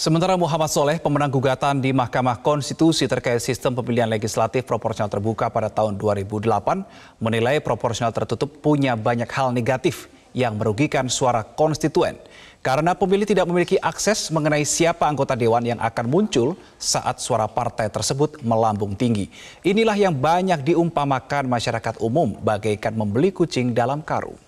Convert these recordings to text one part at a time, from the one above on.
Sementara Muhammad Soleh, pemenang gugatan di Mahkamah Konstitusi terkait sistem pemilihan legislatif proporsional terbuka pada tahun 2008, menilai proporsional tertutup punya banyak hal negatif yang merugikan suara konstituen. Karena pemilih tidak memiliki akses mengenai siapa anggota dewan yang akan muncul saat suara partai tersebut melambung tinggi. Inilah yang banyak diumpamakan masyarakat umum bagaikan membeli kucing dalam karung.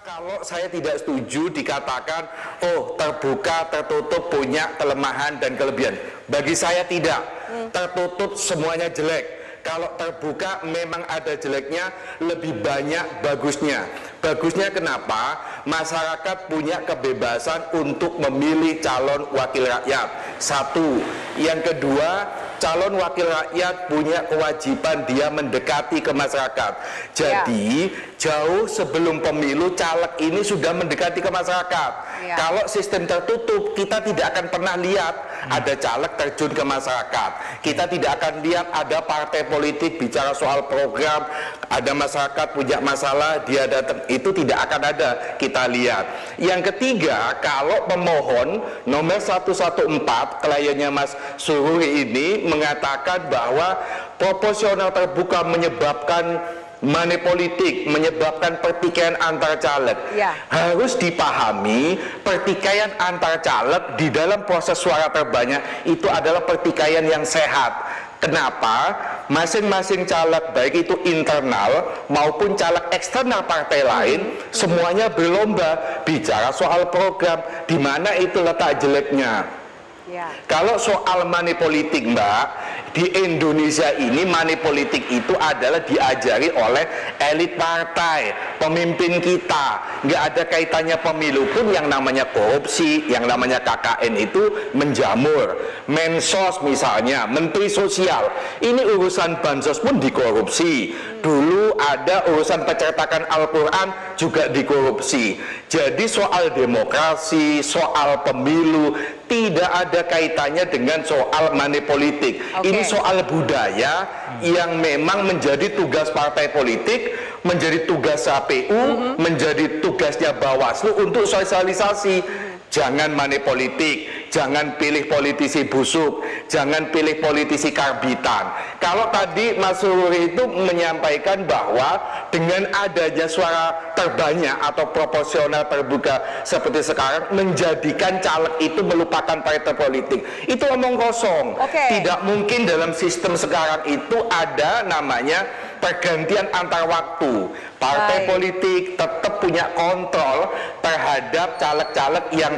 Kalau saya tidak setuju dikatakan, oh terbuka, tertutup punya kelemahan dan kelebihan. Bagi saya tidak, tertutup semuanya jelek. Kalau terbuka memang ada jeleknya, lebih banyak bagusnya. Bagusnya kenapa? Masyarakat punya kebebasan untuk memilih calon wakil rakyat. Satu. Yang kedua, calon wakil rakyat punya kewajiban dia mendekati ke masyarakat. Jadi jauh sebelum pemilu caleg ini sudah mendekati ke masyarakat. Kalau sistem tertutup kita tidak akan pernah lihat ada caleg terjun ke masyarakat. Kita tidak akan lihat ada partai politik bicara soal program, ada masyarakat punya masalah dia datang, itu tidak akan ada kita lihat. Yang ketiga, kalau pemohon nomor 114 kliennya Mas Suhuri ini mengatakan bahwa proporsional terbuka menyebabkan money politik, menyebabkan pertikaian antar caleg. Harus dipahami pertikaian antar caleg di dalam proses suara terbanyak itu adalah pertikaian yang sehat. Kenapa? Masing-masing caleg, baik itu internal maupun caleg eksternal partai lain, semuanya berlomba bicara soal program, di mana itu letak jeleknya. Kalau soal money politik, Mbak, di Indonesia ini money politik itu adalah diajari oleh elit partai, pemimpin kita. Nggak ada kaitannya pemilu pun yang namanya korupsi, yang namanya KKN itu menjamur. Mensos misalnya, Menteri Sosial, ini urusan bansos pun dikorupsi. Dulu ada urusan percetakan Al-Quran juga dikorupsi. Jadi soal demokrasi, soal pemilu tidak ada kaitannya dengan soal money politik. Ini soal budaya yang memang menjadi tugas partai politik, menjadi tugas KPU, menjadi tugasnya Bawaslu untuk sosialisasi. Jangan money politik, jangan pilih politisi busuk, jangan pilih politisi karbitan. Kalau tadi Mas Suhuri itu menyampaikan bahwa dengan adanya suara terbanyak atau proporsional terbuka seperti sekarang menjadikan caleg itu melupakan partai politik, itu omong kosong. Tidak mungkin dalam sistem sekarang itu ada namanya pergantian antar waktu. Partai politik tetap punya kontrol terhadap caleg-caleg yang